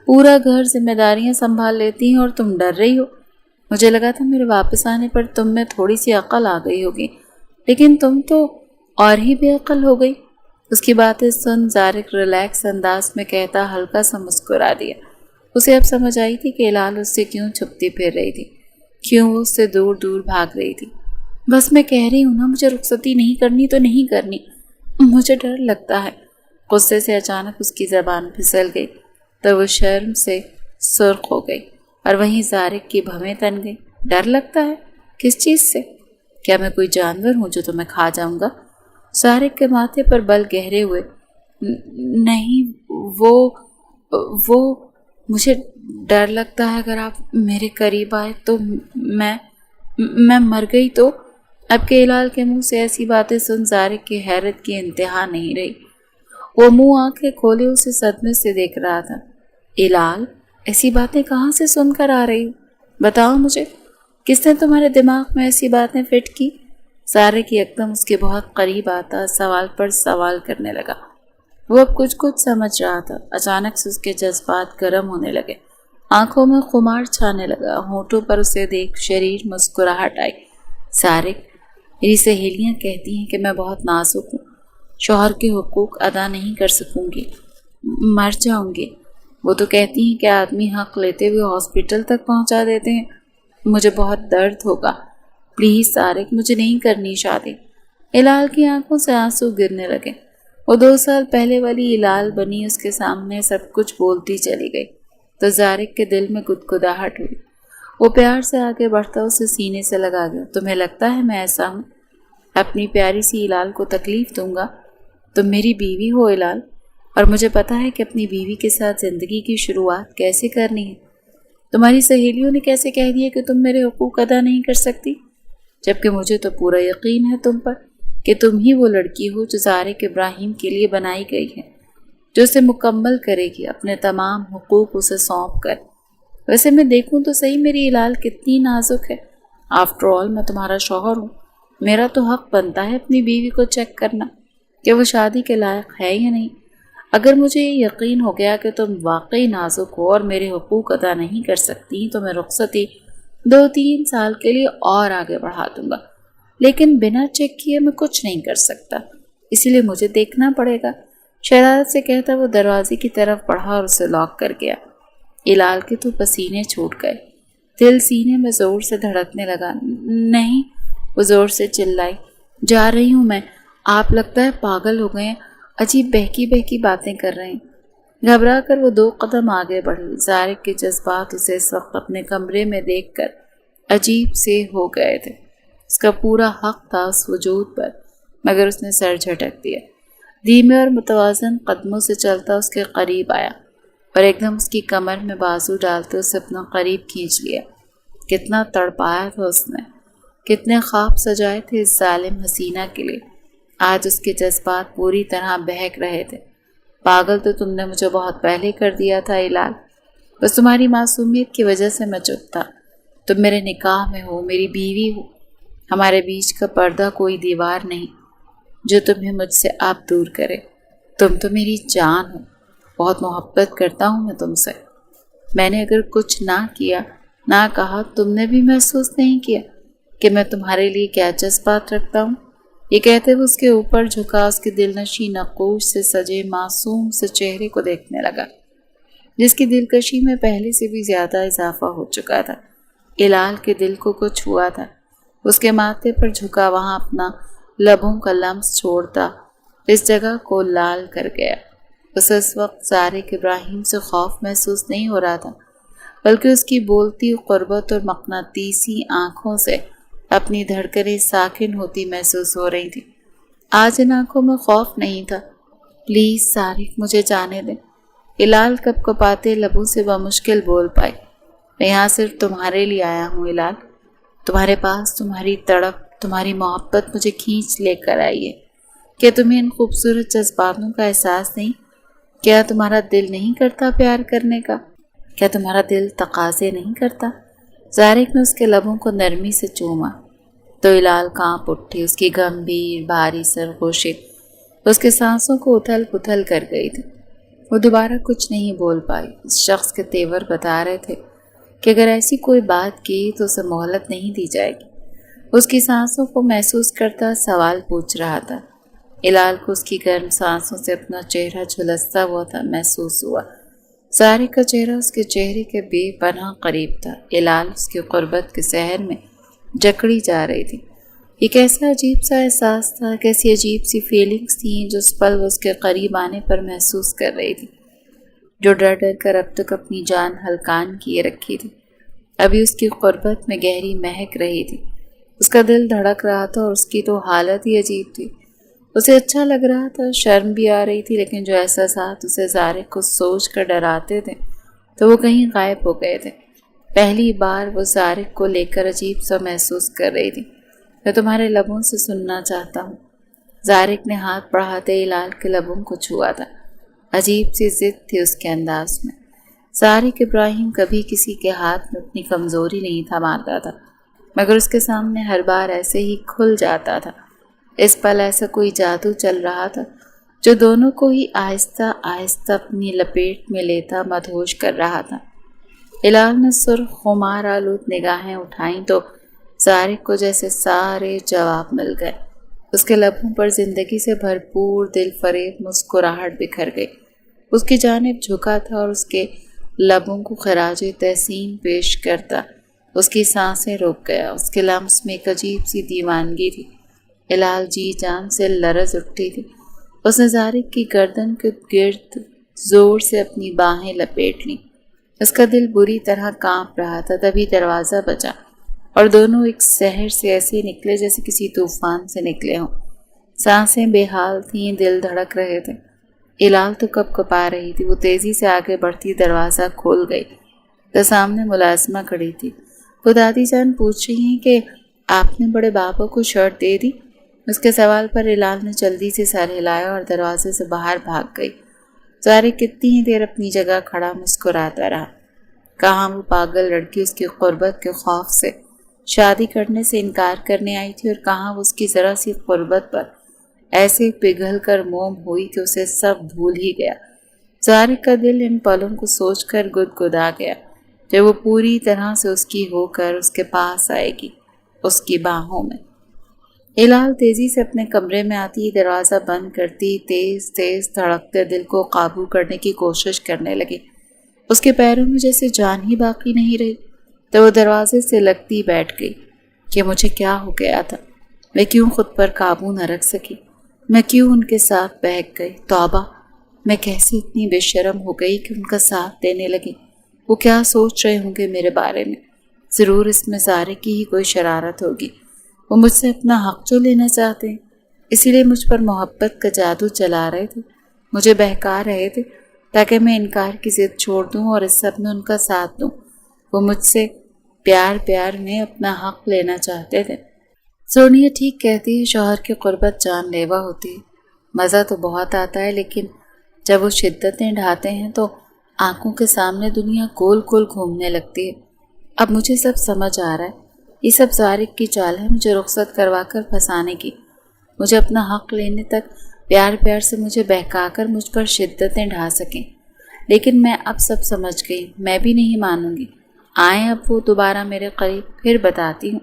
پورا گھر ذمہ داریاں سنبھال لیتی ہیں اور تم ڈر رہی ہو۔ مجھے لگا تھا میرے واپس آنے پر تم میں تھوڑی سی عقل آ گئی ہوگی، لیکن تم تو اور ہی بے عقل ہو گئی۔ اس کی باتیں سن زارق ریلیکس انداز میں کہتا ہلکا سا مسکرا دیا۔ اسے اب سمجھ آئی تھی کہ الال اس سے کیوں چھپتی پھر رہی تھی، کیوں وہ اس سے دور دور بھاگ رہی تھی۔ بس میں کہہ رہی ہوں نا، مجھے رخصتی نہیں کرنی تو نہیں کرنی، مجھے ڈر لگتا ہے۔ غصے سے اچانک اس کی زبان پھسل گئی تو وہ شرم سے سرخ ہو گئی اور وہیں زارق کی بھویں تن گئی۔ ڈر لگتا ہے؟ کس چیز سے؟ کیا میں کوئی جانور ہوں جو تمہیں کھا جاؤں گا؟ زارق کے ماتھے پر بل گہرے ہوئے۔ نہیں، وہ مجھے ڈر لگتا ہے اگر آپ میرے قریب آئے تو میں مر گئی تو۔ اب کے الال کے منہ سے ایسی باتیں سن زارق کی حیرت کی انتہا نہیں رہی۔ وہ منہ آنکھیں کھولے اسے صدمے سے دیکھ رہا تھا۔ الال، ایسی باتیں کہاں سے سن کر آ رہی ہو؟ بتاؤ مجھے، کس نے تمہارے دماغ میں ایسی باتیں فٹ کی؟ زارق یکدم اس کے بہت قریب آتا سوال پر سوال کرنے لگا۔ وہ اب کچھ سمجھ رہا تھا۔ اچانک سے اس کے جذبات گرم ہونے لگے، آنکھوں میں خمار چھانے لگا، ہونٹوں پر اسے دیکھ شریر مسکراہٹ آئی۔ زارق، میری سہیلیاں کہتی ہیں کہ میں بہت نازک ہوں، شوہر کے حقوق ادا نہیں کر سکوں گی، مر جاؤں گی۔ وہ تو کہتی ہیں کہ آدمی حق لیتے ہوئے ہاسپٹل تک پہنچا دیتے ہیں، مجھے بہت درد ہوگا، پلیز طارق، مجھے نہیں کرنی شادی۔ ہلال کی آنکھوں سے آنسو گرنے لگے۔ وہ 2 سال پہلے والی ہلال بنی اس کے سامنے سب کچھ بولتی چلی گئی تو طارق کے دل میں گدگداہٹ ہوئی۔ وہ پیار سے آگے بڑھتا اسے سینے سے لگا گیا۔ تمہیں لگتا ہے میں ایسا ہوں؟ اپنی پیاری سی ہلال کو تکلیف دوں گا؟ تم میری بیوی ہو ہلال، اور مجھے پتا ہے کہ اپنی بیوی کے ساتھ زندگی کی شروعات کیسے کرنی ہے۔ تمہاری سہیلیوں نے کیسے کہہ دیا کہ تم میرے حقوق ادا نہیں کر سکتی، جبکہ مجھے تو پورا یقین ہے تم پر کہ تم ہی وہ لڑکی ہو جو طارق ابراہیم کے لیے بنائی گئی ہے، جو اسے مکمل کرے گی اپنے تمام حقوق اسے سونپ کر۔ ویسے میں دیکھوں تو صحیح میری ہلال کتنی نازک ہے۔ آفٹر آل میں تمہارا شوہر ہوں، میرا تو حق بنتا ہے اپنی بیوی کو چیک کرنا کہ وہ شادی کے لائق ہے یا نہیں۔ اگر مجھے یہ یقین ہو گیا کہ تم واقعی نازک ہو اور میرے حقوق ادا نہیں کر سکتی تو میں رخصتی 2-3 سال کے لیے اور آگے بڑھا دوں گا، لیکن بنا چیک کیے میں کچھ نہیں کر سکتا، اسی لیے مجھے دیکھنا پڑے گا۔ شرارت سے کہتا وہ دروازے کی طرف بڑھا اور اسے لاک کر گیا۔ ہلال کے تو پسینے چھوٹ گئے، دل سینے میں زور سے دھڑکنے لگا۔ نہیں، وہ زور سے چلائی، جا رہی ہوں میں، آپ لگتا ہے پاگل ہو گئے ہیں، عجیب بہکی بہکی باتیں کر رہے ہیں۔ گھبرا کر وہ 2 قدم آگے بڑھی۔ طارق کے جذبات اسے اس وقت اپنے کمرے میں دیکھ کر عجیب سے ہو گئے تھے۔ اس کا پورا حق تھا اس وجود پر، مگر اس نے سر جھٹک دیا۔ دھیمے اور متوازن قدموں سے چلتا اس کے قریب آیا اور ایک دم اس کی کمر میں بازو ڈالتے اسے اپنا قریب کھینچ لیا۔ کتنا تڑپایا تھا اس نے، کتنے خواب سجائے تھے اس ظالم حسینہ کے لیے۔ آج اس کے جذبات پوری طرح بہک رہے تھے۔ پاگل تو تم نے مجھے بہت پہلے کر دیا تھا ہلال، بس تمہاری معصومیت کی وجہ سے میں چپ تھا۔ تم میرے نکاح میں ہو، میری بیوی ہو، ہمارے بیچ کا پردہ کوئی دیوار نہیں جو تمہیں مجھ سے آپ دور کرے۔ تم تو میری جان ہو، بہت محبت کرتا ہوں میں تم سے۔ میں نے اگر کچھ نہ کیا، نہ کہا، تم نے بھی محسوس نہیں کیا کہ میں تمہارے لیے کیا جذبات رکھتا ہوں؟ یہ کہتے ہوئے اس کے اوپر جھکا اس کے دل نشیں نقوش سے سجے معصوم سے چہرے کو دیکھنے لگا، جس کی دلکشی میں پہلے سے بھی زیادہ اضافہ ہو چکا تھا۔ ہلال کے دل کو کچھ ہوا تھا۔ اس کے ماتھے پر جھکا وہاں اپنا لبوں کا لمس چھوڑتا اس جگہ کو لال کر گیا۔ اسے اس وقت طارق ابراہیم سے خوف محسوس نہیں ہو رہا تھا، بلکہ اس کی بولتی قربت اور مقناطیسی آنکھوں سے اپنی دھڑکنیں ساکن ہوتی محسوس ہو رہی تھی۔ آج ان آنکھوں میں خوف نہیں تھا۔ پلیز طارق، مجھے جانے دیں۔ ہلال کپ کپاتے لبوں سے بمشکل بول پائی۔ میں یہاں صرف تمہارے لیے آیا ہوں ہلال، تمہارے پاس تمہاری تڑپ، تمہاری محبت مجھے کھینچ لے کر آئی ہے۔ کیا تمہیں ان خوبصورت جذباتوں کا احساس نہیں؟ کیا تمہارا دل نہیں کرتا پیار کرنے کا؟ کیا تمہارا دل تقاضے نہیں کرتا؟ طارق نے اس کے لبوں کو نرمی سے چوما تو ہلال کانپ اٹھی۔ اس کی گمبھیر بھاری سرگوشی اس کے سانسوں کو اتھل پتھل کر گئی تھی۔ وہ دوبارہ کچھ نہیں بول پائی۔ اس شخص کے تیور بتا رہے تھے کہ اگر ایسی کوئی بات کی تو اسے مہلت نہیں دی جائے گی۔ اس کی سانسوں کو محسوس کرتا سوال پوچھ رہا تھا۔ ہلال کو اس کی گرم سانسوں سے اپنا چہرہ جھلستا ہوا تھا محسوس ہوا۔ طارق کا چہرہ اس کے چہرے کے بے پناہ قریب تھا۔ ہلال اس کی قربت کے سحر میں جکڑی جا رہی تھی۔ یہ کیسا عجیب سا احساس تھا، کیسی عجیب سی فیلنگز تھیں جو اس پل وہ اس کے قریب آنے پر محسوس کر رہی تھی، جو ڈر ڈر کر اب تک اپنی جان ہلکان کیے رکھی تھی، ابھی اس کی قربت میں گہری مہک رہی تھی۔ اس کا دل دھڑک رہا تھا اور اس کی تو حالت ہی عجیب تھی۔ اسے اچھا لگ رہا تھا، شرم بھی آ رہی تھی، لیکن جو احساسات اسے طارق کو سوچ کر ڈراتے تھے تو وہ کہیں غائب ہو گئے تھے۔ پہلی بار وہ طارق کو لے کر عجیب سا محسوس کر رہی تھی۔ میں تمہارے لبوں سے سننا چاہتا ہوں۔ طارق نے ہاتھ بڑھاتے ہلال کے لبوں کو چھوا تھا۔ عجیب سی ضد تھی اس کے انداز میں۔ طارق ابراہیم کبھی کسی کے ہاتھ میں اپنی کمزوری نہیں تھماتا تھا، مگر اس کے سامنے ہر بار ایسے ہی کھل جاتا تھا۔ اس پل ایسا کوئی جادو چل رہا تھا جو دونوں کو ہی آہستہ آہستہ اپنی لپیٹ میں لیتا مدہوش کر رہا تھا۔ ہلال نے سرخ خمار آلود نگاہیں اٹھائیں تو طارق کو جیسے سارے جواب مل گئے۔ اس کے لبوں پر زندگی سے بھرپور دل فریب مسکراہٹ بکھر گئی۔ اس کی جانب جھکا تھا اور اس کے لبوں کو خراج تحسین پیش کرتا اس کی سانسیں رک گیا۔ اس کے لمس میں ایک عجیب سی دیوانگی تھی۔ ہلال جی جان سے لرز اٹھتی تھی۔ اس نے زارق کی گردن کے گرد زور سے اپنی باہیں لپیٹ لیں۔ اس کا دل بری طرح کانپ رہا تھا۔ تبھی دروازہ بجا اور دونوں ایک شہر سے ایسے نکلے جیسے کسی طوفان سے نکلے ہوں۔ سانسیں بے حال تھیں، دل دھڑک رہے تھے۔ ہلال تو کپ کپا رہی تھی۔ وہ تیزی سے آگے بڑھتی دروازہ کھول گئی تو سامنے ملازمہ کھڑی تھی۔ وہ دادی جان پوچھ رہی ہیں کہ آپ نے بڑے بابا کو شرٹ دے دی؟ اس کے سوال پر ہلال نے جلدی سے سر ہلایا اور دروازے سے باہر بھاگ گئی۔ زارق کتنی ہی دیر اپنی جگہ کھڑا مسکراتا رہا۔ کہاں وہ پاگل لڑکی اس کی قربت کے خوف سے شادی کرنے سے انکار کرنے آئی تھی، اور کہاں وہ اس کی ذرا سی قربت پر ایسے پگھل کر موم ہوئی کہ اسے سب بھول ہی گیا۔ زارق کا دل ان پلوں کو سوچ کر گدگدا گیا جب وہ پوری طرح سے اس کی ہو کر اس کے پاس آئے گی، اس کی باہوں میں۔ ہلال تیزی سے اپنے کمرے میں آتی، دروازہ بند کرتی، تیز تیز دھڑکتے دل کو قابو کرنے کی کوشش کرنے لگی۔ اس کے پیروں میں جیسے جان ہی باقی نہیں رہی، تو وہ دروازے سے لگتی بیٹھ گئی کہ مجھے کیا ہو گیا تھا؟ میں کیوں خود پر قابو نہ رکھ سکی؟ میں کیوں ان کے ساتھ بہک گئی؟ توبہ! میں کیسے اتنی بے شرم ہو گئی کہ ان کا ساتھ دینے لگی؟ وہ کیا سوچ رہے ہوں گے میرے بارے میں؟ ضرور اس میں زارق کی ہی کوئی شرارت ہوگی۔ وہ مجھ سے اپنا حق جو لینا چاہتے ہیں، اسی لیے مجھ پر محبت کا جادو چلا رہے تھے، مجھے بہکا رہے تھے تاکہ میں انکار کی ضد چھوڑ دوں اور اس سب میں ان کا ساتھ دوں۔ وہ مجھ سے پیار میں اپنا حق لینا چاہتے تھے۔ سونیا ٹھیک کہتی ہے، شوہر کی قربت جان لیوا ہوتی ہے۔ مزہ تو بہت آتا ہے، لیکن جب وہ شدتیں ڈھاتے ہیں تو آنکھوں کے سامنے دنیا گول گول گھومنے لگتی ہے۔ اب مجھے سب سمجھ آ رہا ہے، یہ سب زارق کی چال ہے مجھے رخصت کروا کر پھنسانے کی، مجھے اپنا حق لینے تک پیار سے مجھے بہکا کر مجھ پر شدتیں ڈھا سکیں۔ لیکن میں اب سب سمجھ گئی، میں بھی نہیں مانوں گی۔ آئیں اب وہ دوبارہ میرے قریب، پھر بتاتی ہوں،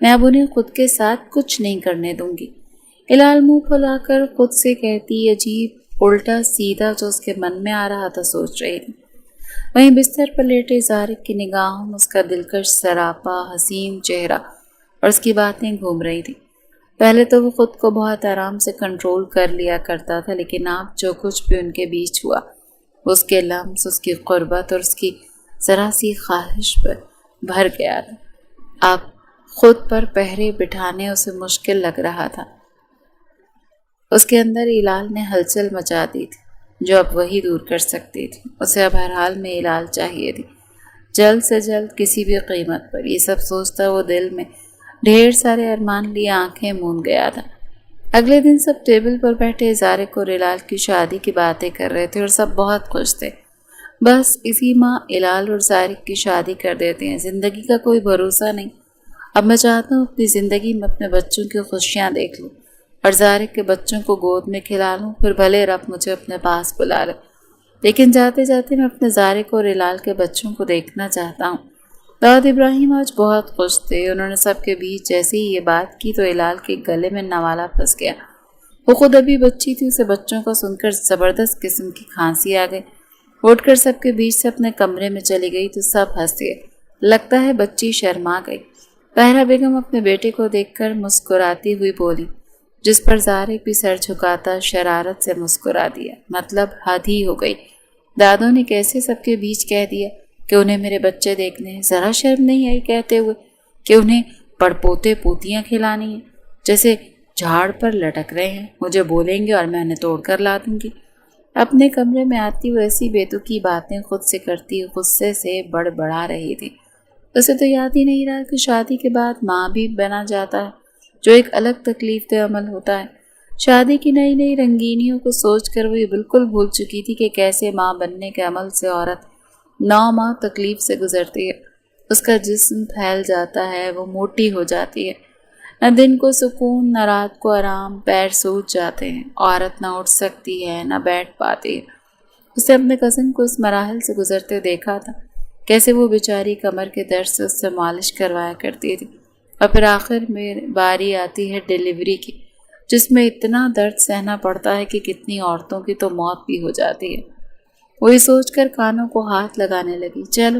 میں اب انہیں خود کے ساتھ کچھ نہیں کرنے دوں گی۔ ہلال منہ پھلا کر خود سے کہتی، عجیب الٹا سیدھا جو اس کے من میں آ رہا تھا سوچ رہی تھی۔ وہیں بستر پر لیٹے زارق کی نگاہوں میں اس کا دلکش سراپا حسین چہرہ اور اس کی باتیں گھوم رہی تھی۔ پہلے تو وہ خود کو بہت آرام سے کنٹرول کر لیا کرتا تھا، لیکن اب جو کچھ بھی ان کے بیچ ہوا، اس کے لمس، اس کی قربت اور اس کی ذرا سی خواہش پر بھر گیا تھا۔ اب خود پر پہرے بٹھانے اسے مشکل لگ رہا تھا۔ اس کے اندر ہلال نے ہلچل مچا دی تھی جو اب وہی دور کر سکتی تھی۔ اسے اب ہر حال میں ہلال چاہیے تھی، جلد سے جلد، کسی بھی قیمت پر۔ یہ سب سوچتا وہ دل میں ڈھیر سارے ارمان لیے آنکھیں موند گیا تھا۔ اگلے دن سب ٹیبل پر بیٹھے زارق اور ہلال کی شادی کی باتیں کر رہے تھے اور سب بہت خوش تھے۔ بس اسی ماہ ہلال اور زارق کی شادی کر دیتے ہیں، زندگی کا کوئی بھروسہ نہیں۔ اب میں چاہتا ہوں اپنی زندگی میں اپنے بچوں کی خوشیاں دیکھ لوں اور زارق کے بچوں کو گود میں کھلا لوں، پھر بھلے رب مجھے اپنے پاس بلا لے، لیکن جاتے جاتے میں اپنے زارق اور ہلال کے بچوں کو دیکھنا چاہتا ہوں۔ داؤد ابراہیم آج بہت خوش تھے۔ انہوں نے سب کے بیچ جیسے ہی یہ بات کی تو ہلال کے گلے میں نوالا پھنس گیا۔ وہ خود ابھی بچی تھی، اسے بچوں کو سن کر زبردست قسم کی کھانسی آ گئی۔ اٹھ کر سب کے بیچ سے اپنے کمرے میں چلی گئی تو سب ہنسے۔ لگتا ہے بچی شرما گئی۔ طاہرہ بیگم اپنے بیٹے کو دیکھ کر مسکراتی ہوئی بولی، جس پر زارق بھی سر جھکاتا شرارت سے مسکرا دیا۔ مطلب حد ہی ہو گئی، دادوں نے کیسے سب کے بیچ کہہ دیا کہ انہیں میرے بچے دیکھنے ہیں؟ ذرا شرم نہیں آئی کہتے ہوئے کہ انہیں پڑپوتے پوتیاں کھلانی ہیں؟ جیسے جھاڑ پر لٹک رہے ہیں، مجھے بولیں گے اور میں انہیں توڑ کر لا دوں گی۔ اپنے کمرے میں آتی وہ ایسی بیتوکی باتیں خود سے کرتی غصے سے بڑبڑا رہی تھی۔ اسے تو یاد ہی نہیں رہا کہ شادی کے بعد ماں بھی بنا جاتا ہے، جو ایک الگ تکلیف دہ عمل ہوتا ہے۔ شادی کی نئی نئی رنگینیوں کو سوچ کر وہ یہ بالکل بھول چکی تھی کہ کیسے ماں بننے کے عمل سے عورت 9 ماہ تکلیف سے گزرتی ہے۔ اس کا جسم پھیل جاتا ہے، وہ موٹی ہو جاتی ہے، نہ دن کو سکون نہ رات کو آرام، پیر سوج جاتے ہیں، عورت نہ اٹھ سکتی ہے نہ بیٹھ پاتی ہے۔ اسے اپنے کزن کو اس مراحل سے گزرتے دیکھا تھا، کیسے وہ بیچاری کمر کے درد سے اس سے مالش کروایا کرتی تھی، اور پھر آخر میں باری آتی ہے ڈیلیوری کی، جس میں اتنا درد سہنا پڑتا ہے کہ کتنی عورتوں کی تو موت بھی ہو جاتی ہے۔ وہی سوچ کر کانوں کو ہاتھ لگانے لگی۔ چلو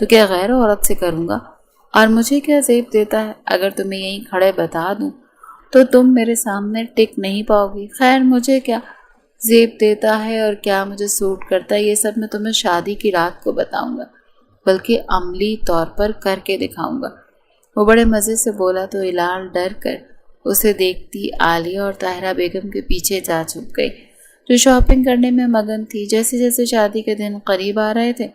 تو کیا غیر عورت سے کروں گا؟ اور مجھے کیا زیب دیتا ہے؟ اگر تمہیں یہیں کھڑے بتا دوں تو تم میرے سامنے ٹک نہیں پاؤ گی۔ خیر مجھے کیا زیب دیتا ہے اور کیا مجھے سوٹ کرتا ہے، یہ سب میں تمہیں شادی کی رات کو بتاؤں گا، بلکہ عملی طور پر کر کے دکھاؤں گا۔ وہ بڑے مزے سے بولا تو ہلال ڈر کر اسے دیکھتی عالیہ اور طاہرہ بیگم کے پیچھے جا چھپ گئی، جو شاپنگ کرنے میں مگن تھی۔ جیسے جیسے شادی کے دن قریب آ رہے تھے،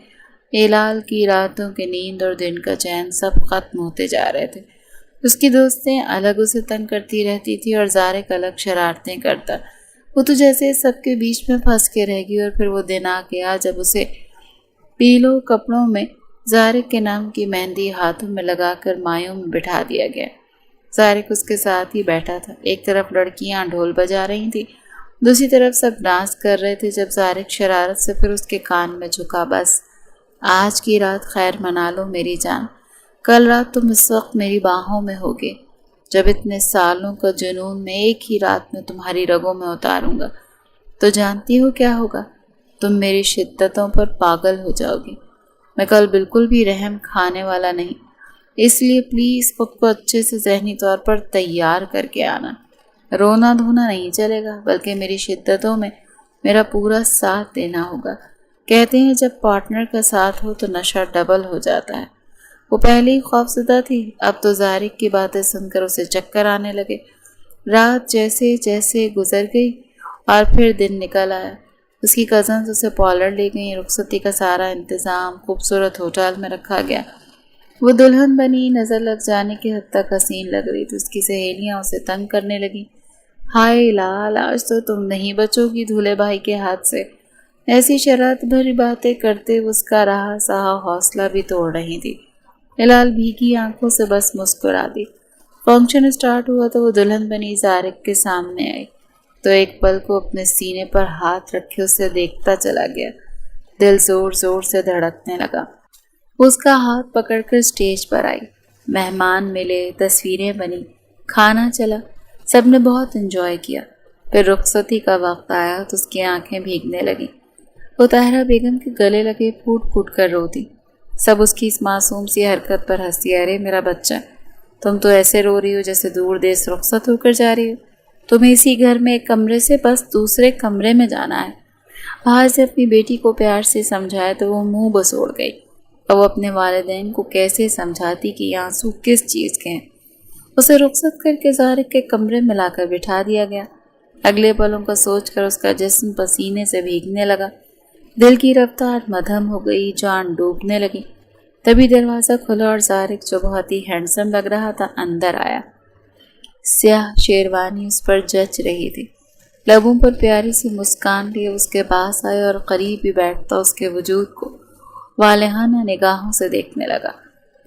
ہلال کی راتوں کی نیند اور دن کا چین سب ختم ہوتے جا رہے تھے۔ اس کی دوستیں الگ اسے تنگ کرتی رہتی تھی اور زارق الگ شرارتیں کرتا۔ وہ تو جیسے سب کے بیچ میں پھنس کے رہ گئی، اور پھر وہ دن آ گیا جب اسے پیلو کپڑوں میں زارق کے نام کی مہندی ہاتھوں میں لگا کر مایوں میں بٹھا دیا گیا۔ زارق اس کے ساتھ ہی بیٹھا تھا۔ ایک طرف لڑکیاں ڈھول بجا رہی تھیں، دوسری طرف سب ڈانس کر رہے تھے۔ جب زارق شرارت سے پھر اس کے کان میں جھکا، بس آج کی رات خیر منا لو میری جان، کل رات تم اس وقت میری باہوں میں ہوگے، جب اتنے سالوں کا جنون میں ایک ہی رات میں تمہاری رگوں میں اتاروں گا تو جانتی ہو کیا ہوگا؟ تم میری شدتوں پر پاگل ہو جاؤ گی۔ میں کل بالکل بھی رحم کھانے والا نہیں، اس لیے پلیز خود کو اچھے سے ذہنی طور پر تیار کر کے آنا۔ رونا دھونا نہیں چلے گا، بلکہ میری شدتوں میں میرا پورا ساتھ دینا ہوگا۔ کہتے ہیں جب پارٹنر کا ساتھ ہو تو نشہ ڈبل ہو جاتا ہے۔ وہ پہلے ہی خوفزدہ تھی، اب تو زارق کی باتیں سن کر اسے چکر آنے لگے۔ رات جیسے جیسے گزر گئی اور پھر دن نکل آیا، اس کی کزنز اسے پارلر لے گئیں، رخصتی کا سارا انتظام خوبصورت ہوٹل میں رکھا گیا۔ وہ دلہن بنی، نظر لگ جانے کی حد تک حسین لگ رہی تھی۔ اس کی سہیلیاں اسے تنگ کرنے لگیں، ہائے لال آج تو تم نہیں بچو گی دولہے بھائی کے ہاتھ سے۔ ایسی شرارت بھری باتیں کرتے اس کا رہا سہا حوصلہ بھی توڑ رہی تھی۔ ہلال بھیگی آنکھوں سے بس مسکرا دی۔ فنکشن اسٹارٹ ہوا تو وہ دلہن بنی زارق کے سامنے آئی تو ایک پل کو اپنے سینے پر ہاتھ رکھے اسے دیکھتا چلا گیا۔ دل زور زور سے دھڑکنے لگا۔ اس کا ہاتھ پکڑ کر اسٹیج پر آئی، مہمان ملے، تصویریں بنی، کھانا چلا، سب نے بہت انجوائے کیا۔ پھر رخصتی کا وقت آیا تو اس کی آنکھیں بھیگنے لگیں۔ وہ طاہرہ بیگم کے گلے لگے پھوٹ پھوٹ کر روتی۔ سب اس کی اس معصوم سی حرکت پر ہنسی۔ ارے میرا بچہ، تم تو ایسے رو رہی ہو جیسے دور دیس رخصت ہو کر جا رہی ہو۔ تمہیں اسی گھر میں ایک کمرے سے بس دوسرے کمرے میں جانا ہے۔ باہر سے اپنی بیٹی کو پیار سے سمجھایا تو وہ منہ بسوڑ گئی، اور وہ اپنے والدین کو کیسے سمجھاتی کہ یہ آنسو کس چیز کے ہیں۔ اسے رخصت کر کے زارق کے کمرے میں لا کر بٹھا دیا گیا۔ اگلے پلوں کا سوچ کر اس کا جسم پسینے سے بھیگنے لگا، دل کی رفتار مدھم ہو گئی، جان ڈوبنے لگی۔ تبھی دروازہ کھلا اور زارق جو بہت ہی ہینڈسم لگ رہا تھا اندر آیا۔ سیاہ شیروانی اس پر جچ رہی تھی، لبوں پر پیاری سی مسکان لیے اس کے پاس آیا اور قریب ہی بیٹھتا اس کے وجود کو والہانہ نگاہوں سے دیکھنے لگا۔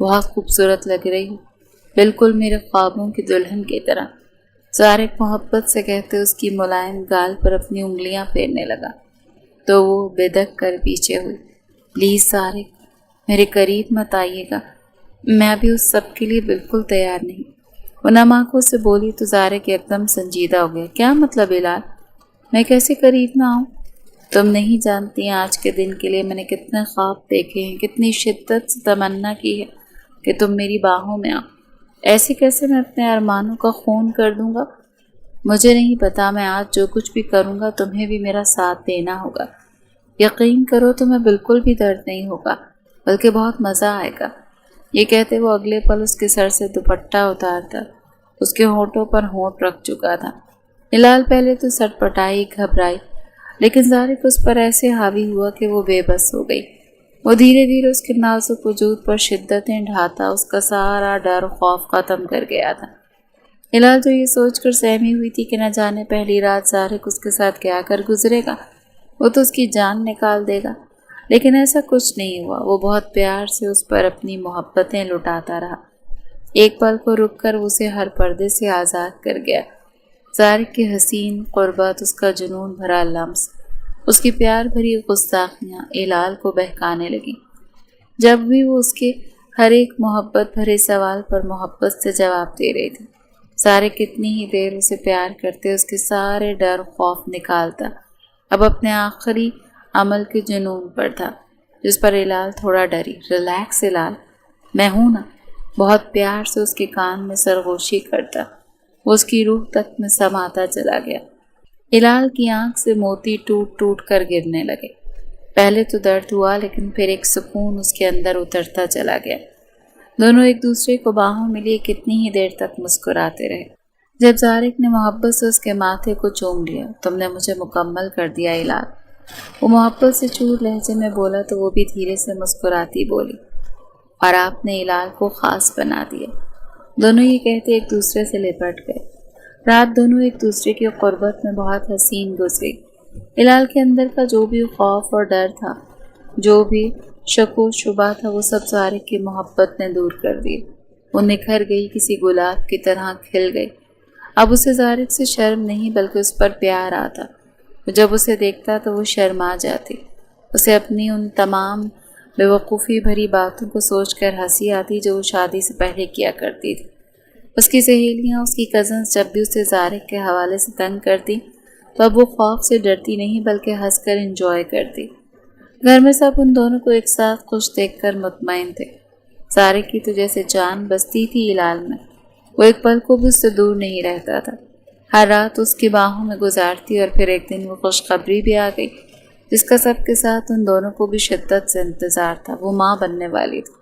بہت خوبصورت لگ رہی ہو، بالکل میرے خوابوں کی دلہن کی طرح، زارق محبت سے کہتے اس کی ملائم گال پر اپنی انگلیاں پھیرنے لگا تو وہ بدک کر پیچھے ہوئی۔ پلیز زارق، میرے قریب مت آئیے گا، میں ابھی اس سب کے لیے بالکل تیار نہیں۔ وہ نم آنکھوں سے بولی تو زارق ایک دم سنجیدہ ہو گیا۔ کیا مطلب ہلال، میں کیسے قریب نہ آؤں؟ تم نہیں جانتی آج کے دن کے لیے میں نے کتنے خواب دیکھے ہیں، کتنی شدت سے تمنا کی ہے کہ تم میری باہوں میں آؤ۔ ایسے کیسے میں اپنے ارمانوں کا خون کر دوں گا؟ مجھے نہیں پتا، میں آج جو کچھ بھی کروں گا تمہیں بھی میرا ساتھ دینا ہوگا۔ یقین کرو تمہیں بالکل بھی درد نہیں ہوگا، بلکہ بہت مزہ آئے گا۔ یہ کہتے وہ اگلے پل اس کے سر سے دوپٹہ اتارتا اس کے ہونٹوں پر ہونٹ رکھ چکا تھا۔ ہلال پہلے تو سٹ پٹائی، گھبرائی، لیکن زارق اس پر ایسے حاوی ہوا کہ وہ بے بس ہو گئی۔ وہ دھیرے دھیرے اس کے نازک وجود پر شدتیں ڈھاتا اس کا سارا ڈر خوف ختم کر گیا تھا۔ ہلال تو یہ سوچ کر سہمی ہوئی تھی کہ نہ جانے پہلی رات زارق اس کے ساتھ کیا کر گزرے گا، وہ تو اس کی جان نکال دے گا، لیکن ایسا کچھ نہیں ہوا۔ وہ بہت پیار سے اس پر اپنی محبتیں لٹاتا رہا، ایک پل کو رک کر اسے ہر پردے سے آزاد کر گیا۔ زارق کی حسین قربت، اس کا جنون بھرا لمس، اس کی پیار بھری گستاخیاں ہلال کو بہکانے لگیں۔ جب بھی وہ اس کے ہر ایک محبت بھرے سوال پر محبت سے جواب دے رہی تھی، زارق کتنی ہی دیر اسے پیار کرتے اس کے سارے ڈر خوف نکالتا، اب اپنے آخری عمل کے جنون پر تھا۔ جس پر ہلال تھوڑا ڈری۔ ریلیکس ہلال، میں ہوں نا، بہت پیار سے اس کے کان میں سرگوشی کرتا۔ وہ اس کی روح تک میں سماتا چلا گیا۔ ہلال کی آنکھ سے موتی ٹوٹ ٹوٹ کر گرنے لگے۔ پہلے تو درد ہوا، لیکن پھر ایک سکون اس کے اندر اترتا چلا گیا۔ دونوں ایک دوسرے کو باہوں میں لیے کتنی ہی دیر تک مسکراتے رہے۔ جب زارق نے محبت سے اس کے ماتھے کو چوم لیا، تم نے مجھے مکمل کر دیا ہلال، وہ محبت سے چور لہجے میں بولا تو وہ بھی دھیرے سے مسکراتی بولی، اور آپ نے ہلال کو خاص بنا دیا۔ دونوں یہ کہتے ایک دوسرے سے لپٹ گئے۔ رات دونوں ایک دوسرے کی قربت میں بہت حسین گزری۔ ہلال کے اندر کا جو بھی خوف اور ڈر تھا، جو بھی شک و شبہ تھا، وہ سب زارق کی محبت نے دور کر دی۔ وہ نکھر گئی، کسی گلاب کی طرح کھل گئی۔ اب اسے زارق سے شرم نہیں بلکہ اس پر پیار آتا۔ جب اسے دیکھتا تو وہ شرما جاتی۔ اسے اپنی ان تمام بے وقوفی بھری باتوں کو سوچ کر ہنسی آتی جو وہ شادی سے پہلے کیا کرتی تھی۔ اس کی سہیلیاں، اس کی کزنز جب بھی اسے زارق کے حوالے سے تنگ کرتی تو اب وہ خوف سے ڈرتی نہیں بلکہ ہنس کر انجوائے کرتی۔ گھر میں سب ان دونوں کو ایک ساتھ خوش دیکھ کر مطمئن تھے۔ زارق کی تو جیسے جان بستی تھی ہلال میں، وہ ایک پل کو بھی اس سے دور نہیں رہتا تھا۔ ہر رات اس کی باہوں میں گزارتی، اور پھر ایک دن وہ خوشخبری بھی آ گئی جس کا سب کے ساتھ ان دونوں کو بھی شدت سے انتظار تھا۔ وہ ماں بننے والی تھی۔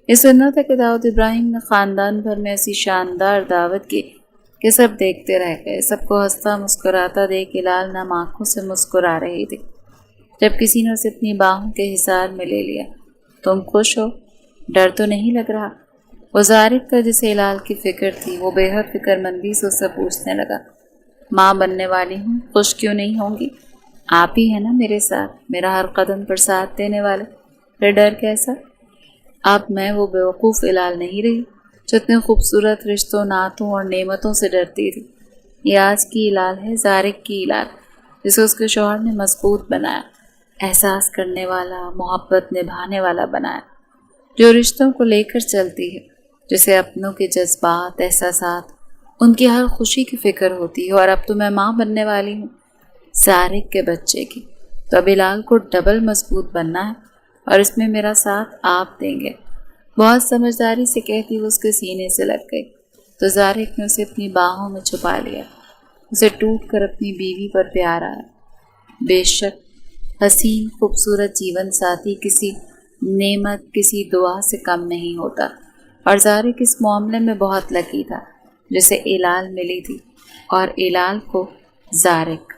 یہ سننا تھا کہ داؤد ابراہیم نے خاندان بھر میں ایسی شاندار دعوت کی کہ سب دیکھتے رہ گئے۔ سب کو ہنستا مسکراتا دیکھ ہلال نم آنکھوں سے مسکرا رہی تھی۔ جب کسی نے اسے اپنی باہوں کے حصار میں لے لیا، تم خوش ہو؟ ڈر تو نہیں لگ رہا؟ وہ زارق کا جسے ہلال کی فکر تھی، وہ بے حد فکر مندی سے اسے پوچھنے لگا، ماں بننے والی ہوں، خوش کیوں نہیں ہوں گی؟ آپ ہی ہیں نا میرے ساتھ، میرا ہر قدم پر ساتھ دینے والے، پھر ڈر کیسا؟ اب میں وہ بیوقوف ہلال نہیں رہی جو اتنے خوبصورت رشتوں، نعتوں اور نعمتوں سے ڈرتی تھی۔ یہ آج کی ہلال ہے، زارق کی ہلال، جسے اس کے شوہر نے مضبوط بنایا، احساس کرنے والا، محبت نبھانے والا بنایا، جو رشتوں کو لے کر چلتی ہے، جسے اپنوں کے جذبات، احساسات، ان کی ہر خوشی کی فکر ہوتی ہے۔ اور اب تو میں ماں بننے والی ہوں، زارق کے بچے کی، تو اب ہلال کو ڈبل مضبوط بننا ہے، اور اس میں میرا ساتھ آپ دیں گے۔ بہت سمجھداری سے کہتی وہ اس کے سینے سے لگ گئی، تو زارق نے اسے اپنی باہوں میں چھپا لیا۔ اسے ٹوٹ کر اپنی بیوی پر پیار آیا۔ بے شک حسین خوبصورت جیون ساتھی کسی نعمت، کسی دعا سے کم نہیں ہوتا، اور زارق اس معاملے میں بہت لکی تھا جسے ہلال ملی تھی، اور ہلال کو زارق۔